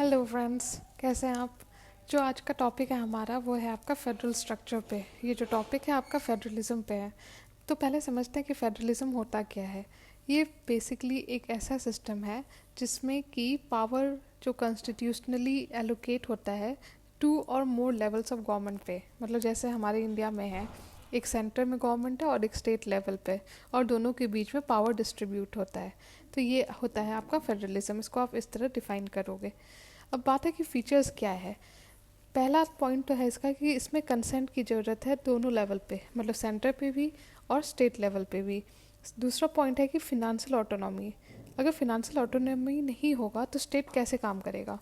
Hello friends, कैसे हैं आप। जो आज का टॉपिक है हमारा वो है आपका फेडरल स्ट्रक्चर पे। ये जो टॉपिक है आपका फेडरलिज्म पे है। तो पहले समझते हैं कि फेडरलिज्म होता क्या है। ये बेसिकली एक ऐसा सिस्टम है जिसमें कि पावर जो कॉन्स्टिट्यूशनली एलोकेट होता है टू और मोर लेवल्स ऑफ गवर्नमेंट पे। मतलब जैसे हमारे इंडिया में है, एक सेंटर में गवर्नमेंट है और एक स्टेट लेवल पे, और दोनों के बीच में पावर डिस्ट्रीब्यूट होता है। तो ये होता है आपका फेडरलिज्म। इसको आप इस तरह डिफाइन करोगे। अब बात है कि फीचर्स क्या है। पहला पॉइंट तो है इसका कि इसमें कंसेंट की ज़रूरत है दोनों लेवल पे, मतलब सेंटर पे भी और स्टेट लेवल पे भी। दूसरा पॉइंट है कि फिनेंशियल ऑटोनॉमी। अगर फिनेंशियल ऑटोनॉमी नहीं होगा तो स्टेट कैसे काम करेगा।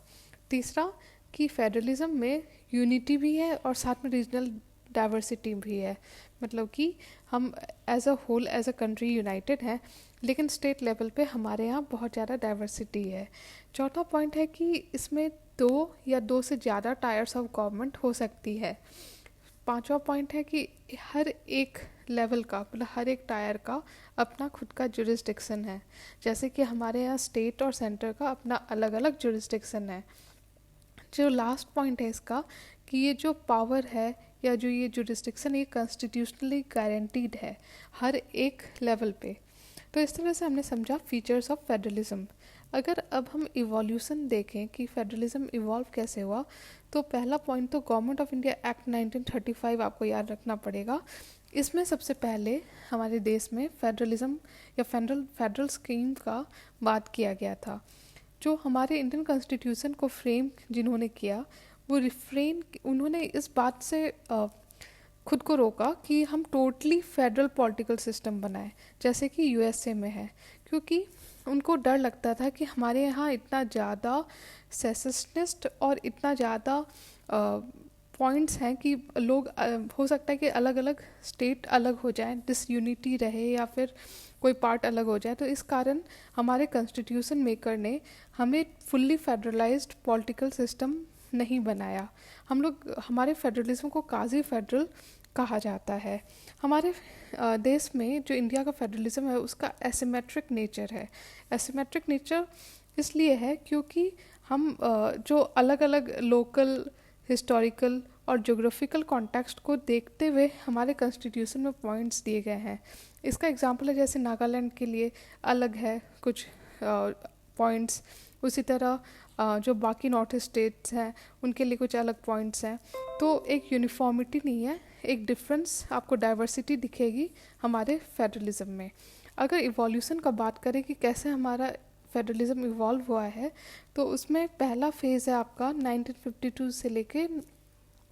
तीसरा कि फेडरलिज्म में यूनिटी भी है और साथ में रीजनल डाइवर्सिटी भी है। मतलब कि हम as a whole as a country united हैं, लेकिन स्टेट लेवल पे हमारे यहाँ बहुत ज़्यादा डाइवर्सिटी है। चौथा पॉइंट है कि इसमें दो या दो से ज़्यादा टायर्स ऑफ गवर्नमेंट हो सकती है। पांचवा पॉइंट है कि हर एक लेवल का, मतलब हर एक टायर का अपना खुद का जुरिस्डिक्शन है। जैसे कि हमारे यहाँ स्टेट और सेंटर का अपना अलग अलग जुरिस्डिक्शन है। जो लास्ट पॉइंट है इसका कि ये जो पावर है या जो ये जुरिस्डिक्शन, ये कॉन्स्टिट्यूशनली गारंटीड है हर एक लेवल पे। तो इस तरह से हमने समझा फीचर्स ऑफ फेडरलिज्म। अगर अब हम इवोल्यूशन देखें कि फेडरलिज्म इवॉल्व कैसे हुआ, तो पहला पॉइंट तो गवर्नमेंट ऑफ इंडिया एक्ट 1935 आपको याद रखना पड़ेगा। इसमें सबसे पहले हमारे देश में फेडरलिज्म या फेडरल स्कीम का बात किया गया था। जो हमारे इंडियन कॉन्स्टिट्यूशन को फ्रेम जिन्होंने किया, वो रिफ्रेन उन्होंने इस बात से खुद को रोका कि हम टोटली फेडरल पॉलिटिकल सिस्टम बनाएं जैसे कि यूएसए में है। क्योंकि उनको डर लगता था कि हमारे यहाँ इतना ज़्यादा सेसेशनिस्ट और इतना ज़्यादा पॉइंट्स हैं कि लोग हो सकता है कि अलग अलग स्टेट अलग हो जाएं, डिसयूनिटी रहे या फिर कोई पार्ट अलग हो जाए। तो इस कारण हमारे कॉन्स्टिट्यूशन मेकर ने हमें फुल्ली फेडरलाइज्ड पॉलिटिकल सिस्टम नहीं बनाया। हम लोग हमारे फेडरलिज्म को काजी फेडरल कहा जाता है। हमारे देश में जो इंडिया का फेडरलिज्म है उसका एसिमेट्रिक नेचर है। एसिमेट्रिक नेचर इसलिए है क्योंकि हम जो अलग अलग लोकल, हिस्टोरिकल और ज्योग्राफिकल कॉन्टेक्स्ट को देखते हुए हमारे कॉन्स्टिट्यूशन में पॉइंट्स दिए गए हैं। इसका एग्जांपल है जैसे नागालैंड के लिए अलग है कुछ पॉइंट्स, उसी तरह जो बाकी नॉर्थ ईस्ट स्टेट्स हैं उनके लिए कुछ अलग पॉइंट्स हैं। तो एक यूनिफॉर्मिटी नहीं है, एक डिफरेंस आपको डाइवर्सिटी दिखेगी हमारे फेडरलिज्म में। अगर इवोल्यूशन का बात करें कि कैसे हमारा फेडरलिज्म इवॉल्व हुआ है, तो उसमें पहला फेज़ है आपका 1952 से लेके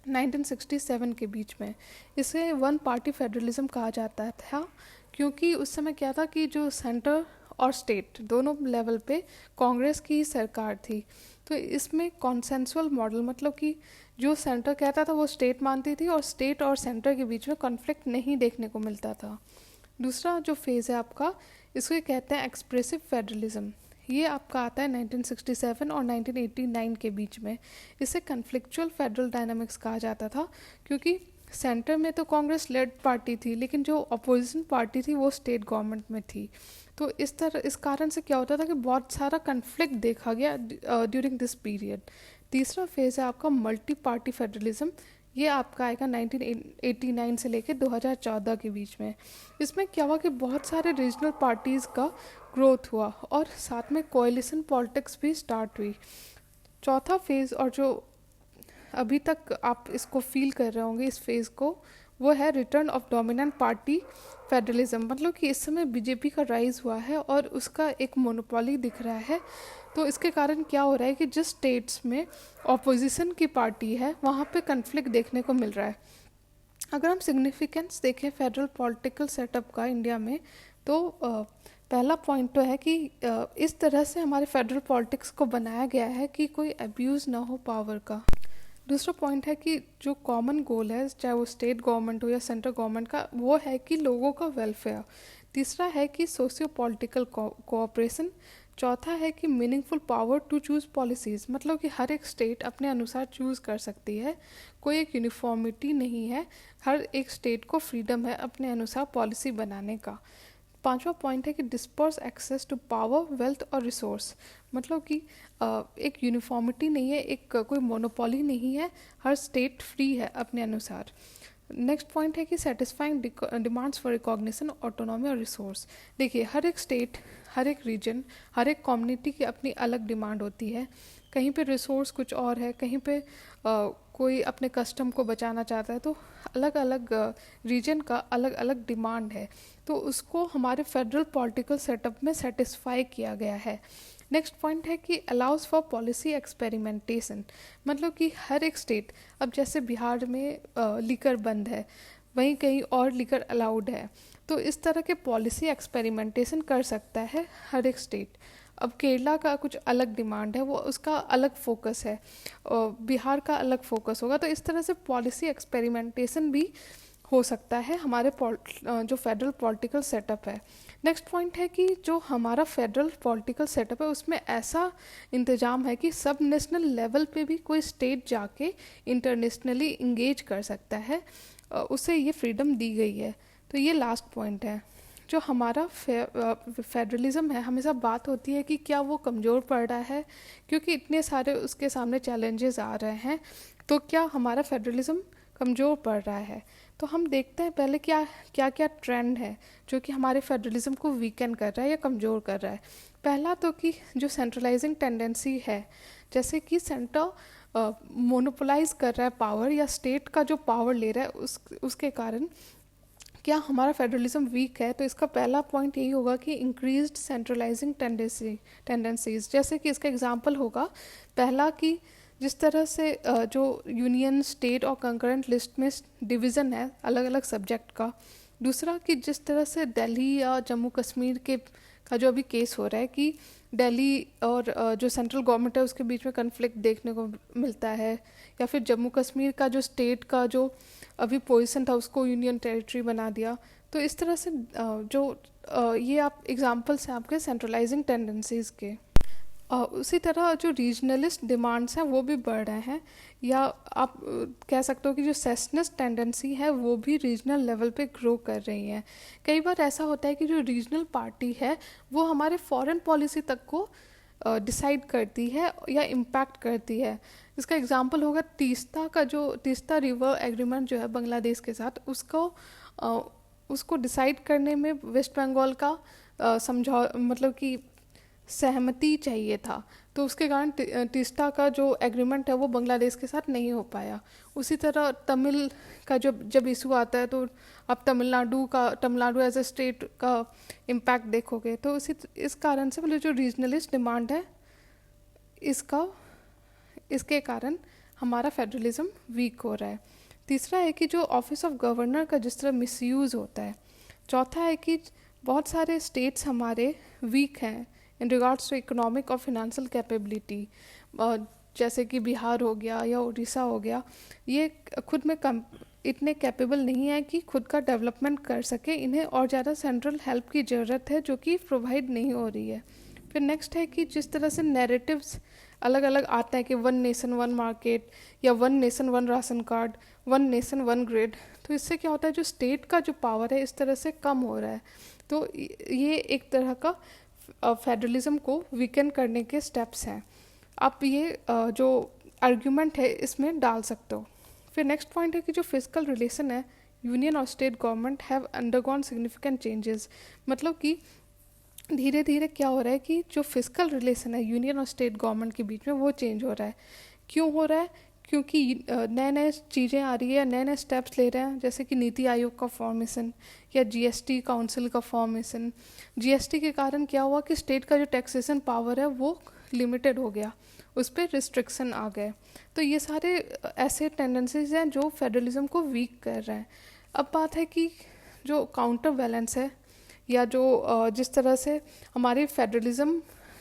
1967 के बीच में। इसे वन पार्टी फेडरलिज्म कहा जाता था क्योंकि उस समय क्या था कि जो सेंटर और स्टेट दोनों लेवल पे कांग्रेस की सरकार थी। तो इसमें कॉन्सेंसुअल मॉडल, मतलब कि जो सेंटर कहता था वो स्टेट मानती थी और स्टेट और सेंटर के बीच में कॉन्फ्लिक्ट नहीं देखने को मिलता था। दूसरा जो फेज़ है आपका, इसको कहते हैं एक्सप्रेसिव फेडरलिज्म। ये आपका आता है 1967 और 1989 के बीच में। इसे कन्फ्लिक्चुअल फेडरल डायनामिक्स कहा जाता था क्योंकि सेंटर में तो कांग्रेस लेड पार्टी थी, लेकिन जो अपोजिशन पार्टी थी वो स्टेट गवर्नमेंट में थी। तो इस कारण से क्या होता था कि बहुत सारा कन्फ्लिक्ट देखा गया ड्यूरिंग दिस पीरियड। तीसरा फेज़ है आपका मल्टी पार्टी फेडरलिज्म। ये आपका आएगा 1989 से लेकर 2014 के बीच में। इसमें क्या हुआ कि बहुत सारे रीजनल पार्टीज़ का ग्रोथ हुआ और साथ में कोएलिशन पॉलिटिक्स भी स्टार्ट हुई। चौथा फेज़, और जो अभी तक आप इसको फील कर रहे होंगे इस फेज़ को, वो है return of dominant party federalism. मतलब कि इस समय बीजेपी का राइज हुआ है और उसका एक मोनोपोली दिख रहा है। तो इसके कारण क्या हो रहा है कि जिस स्टेट्स में ऑपोजिशन की पार्टी है वहाँ पे कन्फ्लिक्ट देखने को मिल रहा है। अगर हम सिग्निफिकेंस देखें फेडरल पॉलिटिकल सेटअप का इंडिया में, तो पहला पॉइंट तो है कि इस तरह से हमारे फेडरल पॉलिटिक्स को बनाया गया है कि कोई अब्यूज़ ना हो पावर का। दूसरा पॉइंट है कि जो कॉमन गोल है, चाहे वो स्टेट गवर्नमेंट हो या सेंट्रल गवर्नमेंट का, वो है कि लोगों का वेलफेयर। तीसरा है कि सोशियो पॉलिटिकल कोऑपरेशन। चौथा है कि meaningful power to choose policies, मतलब कि हर एक स्टेट अपने अनुसार चूज़ कर सकती है, कोई एक यूनिफॉर्मिटी नहीं है, हर एक स्टेट को फ्रीडम है अपने अनुसार पॉलिसी बनाने का। पांचवा पॉइंट है कि disperse access to power, wealth और रिसोर्स। मतलब कि एक यूनिफॉर्मिटी नहीं है, एक कोई मोनोपोली नहीं है, हर स्टेट फ्री है अपने अनुसार। नेक्स्ट पॉइंट है कि satisfying demands for recognition, autonomy और रिसोर्स। देखिए, हर एक स्टेट, हर एक रीजन, हर एक कम्युनिटी की अपनी अलग डिमांड होती है। कहीं पे रिसोर्स कुछ और है, कहीं पे कोई अपने कस्टम को बचाना चाहता है, तो अलग अलग रीजन का अलग अलग डिमांड है, तो उसको हमारे फेडरल पॉलिटिकल सेटअप में सेटिस्फाई किया गया है। नेक्स्ट पॉइंट है कि अलाउज फॉर पॉलिसी एक्सपेरिमेंटेशन। मतलब कि हर एक स्टेट, अब जैसे बिहार में लीकर बंद है, वहीं कहीं और लीकर अलाउड है, तो इस तरह के पॉलिसी एक्सपेरिमेंटेशन कर सकता है हर एक स्टेट। अब केरला का कुछ अलग डिमांड है, वो उसका अलग फोकस है, और बिहार का अलग फोकस होगा, तो इस तरह से पॉलिसी एक्सपेरिमेंटेशन भी हो सकता है हमारे जो फेडरल पॉलिटिकल सेटअप है। नेक्स्ट पॉइंट है कि जो हमारा फेडरल पॉलिटिकल सेटअप है उसमें ऐसा इंतजाम है कि सब नेशनल लेवल पे भी कोई स्टेट जाके इंटरनेशनली इंगेज कर सकता है, उसे ये फ्रीडम दी गई है। तो ये लास्ट पॉइंट है। जो हमारा फेडरलिज्म है, हमेशा बात होती है कि क्या वो कमज़ोर पड़ रहा है, क्योंकि इतने सारे उसके सामने चैलेंजेस आ रहे हैं, तो क्या हमारा फेडरलिज्म कमज़ोर पड़ रहा है। तो हम देखते हैं पहले क्या क्या क्या ट्रेंड है जो कि हमारे फेडरलिज्म को वीकन कर रहा है या कमज़ोर कर रहा है। पहला तो कि जो सेंट्रलाइजिंग टेंडेंसी है, जैसे कि सेंटर मोनोपोलाइज कर रहा है पावर, या स्टेट का जो पावर ले रहा है उसके कारण क्या हमारा फेडरलिज्म वीक है। तो इसका पहला पॉइंट यही होगा कि इंक्रीज्ड सेंट्रलाइजिंग टेंडेंसीज। जैसे कि इसका एग्जांपल होगा, पहला कि जिस तरह से जो यूनियन, स्टेट और कंकरेंट लिस्ट में डिवीज़न है अलग अलग सब्जेक्ट का। दूसरा कि जिस तरह से दिल्ली या जम्मू कश्मीर का जो अभी केस हो रहा है कि दिल्ली और जो सेंट्रल गवर्नमेंट है उसके बीच में कन्फ्लिक्ट देखने को मिलता है, या फिर जम्मू कश्मीर का जो स्टेट का जो अभी पोजीशन था उसको यूनियन टेरिटरी बना दिया। तो इस तरह से ये आप एग्जांपल्स हैं आपके सेंट्रलाइजिंग टेंडेंसीज के। उसी तरह जो रीजनलिस्ट डिमांड्स हैं वो भी बढ़ रहे हैं, या आप कह सकते हो कि जो सेशनिस्ट टेंडेंसी है वो भी रीजनल लेवल पे ग्रो कर रही है। कई बार ऐसा होता है कि जो रीजनल पार्टी है वो हमारे फॉरेन पॉलिसी तक को डिसाइड करती है या इम्पैक्ट करती है। इसका एग्जांपल होगा तीस्ता रिवर एग्रीमेंट जो है बांग्लादेश के साथ, उसको डिसाइड करने में वेस्ट बंगाल का मतलब कि सहमति चाहिए था, तो उसके कारण तीस्ता का जो एग्रीमेंट है वो बांग्लादेश के साथ नहीं हो पाया। उसी तरह तमिल का जब इशू आता है, तो आप तमिलनाडु एज ए स्टेट का इम्पैक्ट देखोगे। तो इस कारण से मतलब जो रीजनलिस्ट डिमांड है इसके कारण हमारा फेडरलिज्म वीक हो रहा है। तीसरा है कि जो ऑफिस ऑफ गवर्नर का जिस तरह मिसयूज़ होता है। चौथा है कि बहुत सारे स्टेट्स हमारे वीक हैं इन रिगार्ड्स टू इकोनॉमिक और फिनेंशियल कैपेबिलिटी, जैसे कि बिहार हो गया या उड़ीसा हो गया, ये खुद में इतने कैपेबल नहीं है कि खुद का डेवलपमेंट कर सके, इन्हें और ज़्यादा सेंट्रल हेल्प की ज़रूरत है जो कि प्रोवाइड नहीं हो रही है। फिर नेक्स्ट है कि जिस तरह से नैरेटिव्स अलग अलग आते हैं कि वन नेशन वन मार्केट, या one nation one ration card, one nation one grid, तो इससे क्या होता है जो स्टेट का जो पावर है इस तरह से कम हो रहा है। तो ये एक तरह का फेडरलिज्म को वीकन करने के स्टेप्स हैं। आप ये जो आर्ग्यूमेंट है इसमें डाल सकते हो। फिर नेक्स्ट पॉइंट है कि जो फिजिकल रिलेशन है यूनियन और state government have undergone significant changes. मतलब कि धीरे धीरे क्या हो रहा है कि जो फिजिकल रिलेशन है यूनियन और स्टेट गवर्नमेंट के बीच में वो चेंज हो रहा है। क्यों हो रहा है? क्योंकि नए नए चीज़ें आ रही है, नए नए स्टेप्स ले रहे हैं, जैसे कि नीति आयोग का फॉर्मेशन या जीएसटी काउंसिल का फॉर्मेशन। जीएसटी के कारण क्या हुआ कि स्टेट का जो टैक्सेशन पावर है वो लिमिटेड हो गया, उस पर रिस्ट्रिक्शन आ गए। तो ये सारे ऐसे टेंडेंसीज हैं जो फेडरलिज्म को वीक कर रहे हैं। अब बात है कि जो काउंटर बैलेंस है, या जो जिस तरह से हमारी फेडरलिज्म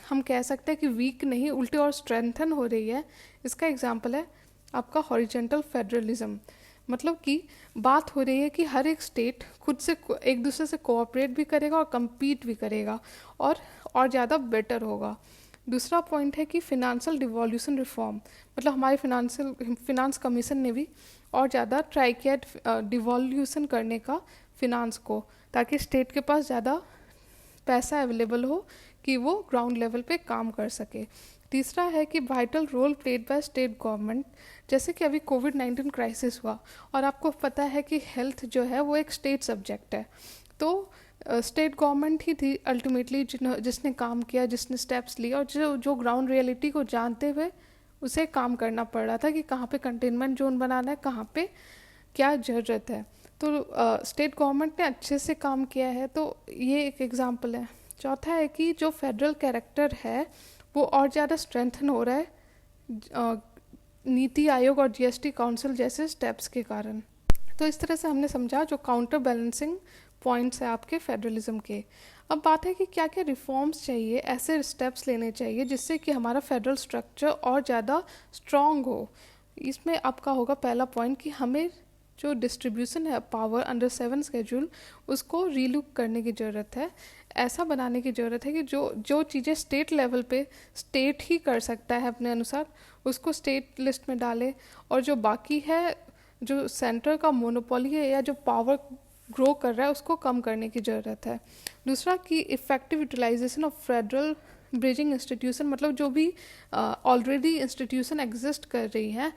हम कह सकते हैं कि वीक नहीं उल्टे और स्ट्रेंथन हो रही है, इसका एग्जांपल है आपका हॉरिजॉन्टल फेडरलिज्म। मतलब कि बात हो रही है कि हर एक स्टेट खुद से एक दूसरे से कोऑपरेट भी करेगा और कम्पीट भी करेगा और ज़्यादा बेटर होगा। दूसरा पॉइंट है कि फिनेंशियल डिवोल्यूशन रिफॉर्म, मतलब हमारे फिनांस कमीशन ने भी और ज़्यादा ट्राई किया डिवोल्यूशन करने का फिनांस को, ताकि स्टेट के पास ज़्यादा पैसा अवेलेबल हो कि वो ग्राउंड लेवल पे काम कर सके। तीसरा है कि vital role played by state government, जैसे कि अभी कोविड-19 क्राइसिस हुआ और आपको पता है कि हेल्थ जो है वो एक स्टेट सब्जेक्ट है, तो स्टेट गवर्नमेंट ही थी अल्टीमेटली जिसने काम किया, जिसने स्टेप्स लिए और जो ग्राउंड रियलिटी को जानते हुए उसे काम करना पड़ रहा था कि कहाँ पे कंटेनमेंट जोन बनाना है, कहाँ पे क्या ज़रूरत है। तो स्टेट गवर्नमेंट ने अच्छे से काम किया है, तो ये एक एग्जांपल है। चौथा है कि जो फेडरल कैरेक्टर है वो और ज़्यादा स्ट्रेंथन हो रहा है नीति आयोग और जीएसटी काउंसिल जैसे स्टेप्स के कारण। तो इस तरह से हमने समझा जो काउंटर बैलेंसिंग पॉइंट्स है आपके फेडरलिज्म के। अब बात है कि क्या क्या रिफॉर्म्स चाहिए, ऐसे स्टेप्स लेने चाहिए जिससे कि हमारा फेडरल स्ट्रक्चर और ज़्यादा स्ट्रॉन्ग हो। इसमें आपका होगा पहला पॉइंट कि हमें जो डिस्ट्रीब्यूशन है पावर अंडर 7 शेड्यूल उसको रीलुक करने की ज़रूरत है। ऐसा बनाने की ज़रूरत है कि जो चीज़ें स्टेट लेवल पे स्टेट ही कर सकता है अपने अनुसार उसको स्टेट लिस्ट में डाले, और जो बाकी है जो सेंटर का मोनोपोली है या जो पावर ग्रो कर रहा है उसको कम करने की ज़रूरत है। दूसरा कि effective utilization of federal bridging institution, मतलब जो भी ऑलरेडी इंस्टीट्यूशन एग्जिस्ट कर रही हैं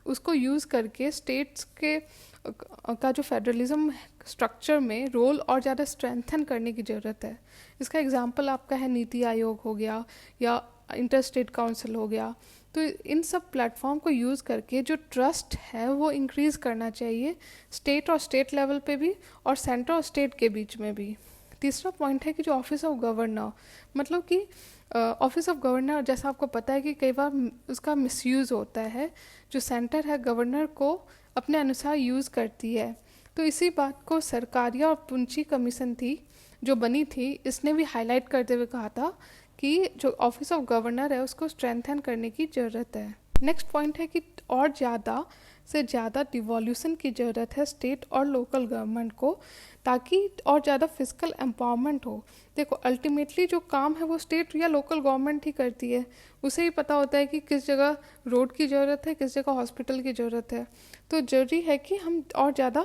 उसको यूज़ करके स्टेट्स के का जो फेडरलिज्म स्ट्रक्चर में रोल और ज़्यादा स्ट्रेंथन करने की ज़रूरत है। इसका एग्जांपल आपका है नीति आयोग हो गया या इंटर स्टेट काउंसिल हो गया। तो इन सब प्लेटफॉर्म को यूज़ करके जो ट्रस्ट है वो इंक्रीज़ करना चाहिए स्टेट और स्टेट लेवल पे भी और सेंटर और स्टेट के बीच में भी। तीसरा पॉइंट है कि जो ऑफिस ऑफ गवर्नर, मतलब कि ऑफिस ऑफ गवर्नर जैसा आपको पता है कि कई बार उसका मिसयूज़ होता है, जो सेंटर है गवर्नर को अपने अनुसार यूज़ करती है। तो इसी बात को सरकारिया और पुंची कमीशन थी जो बनी थी, इसने भी हाईलाइट करते हुए कहा था कि जो ऑफिस ऑफ गवर्नर है उसको स्ट्रेंथन करने की ज़रूरत है। नेक्स्ट पॉइंट है कि और ज़्यादा से ज़्यादा डिवॉल्यूशन की ज़रूरत है स्टेट और लोकल गवर्नमेंट को, ताकि और ज़्यादा फिजिकल एम्पावरमेंट हो। देखो अल्टीमेटली जो काम है वो स्टेट या लोकल गवर्नमेंट ही करती है, उसे ही पता होता है कि किस जगह रोड की ज़रूरत है, किस जगह हॉस्पिटल की ज़रूरत है। तो ज़रूरी है कि हम और ज़्यादा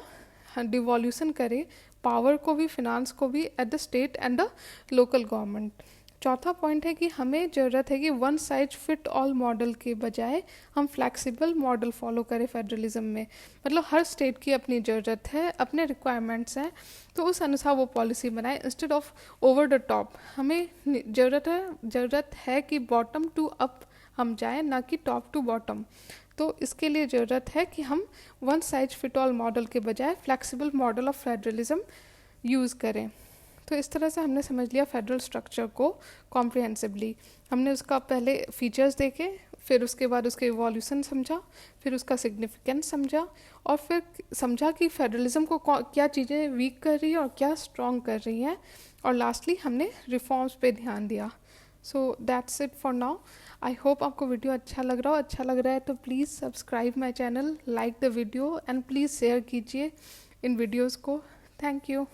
डिवॉल्यूशन करें पावर को भी, फिनांस को भी at the state and the local government. चौथा पॉइंट है कि हमें ज़रूरत है कि one size fit all model के बजाय हम फ्लैक्सिबल मॉडल फॉलो करें फेडरलिज्म में। मतलब हर स्टेट की अपनी ज़रूरत है, अपने रिक्वायरमेंट्स हैं, तो उस अनुसार वो पॉलिसी बनाए instead of over the top. हमें ज़रूरत है कि बॉटम टू अप हम जाएं, ना कि टॉप टू बॉटम। तो इसके लिए ज़रूरत है कि हम one size fit all model के बजाय flexible model of federalism use करें। तो इस तरह से हमने समझ लिया फेडरल स्ट्रक्चर को कॉम्प्रिहेंसिवली। हमने उसका पहले फीचर्स देखे, फिर उसके बाद उसके इवोल्यूशन समझा, फिर उसका सिग्निफिकेंस समझा, और फिर समझा कि फेडरलिज्म को क्या चीज़ें वीक कर रही है और क्या स्ट्रॉन्ग कर रही हैं, और लास्टली हमने रिफॉर्म्स पे ध्यान दिया। So that's it for now. I hope आपको वीडियो अच्छा लग रहा हो। अच्छा लग रहा है तो please subscribe my channel, like the video and please share कीजिए इन वीडियोज़ को। Thank you.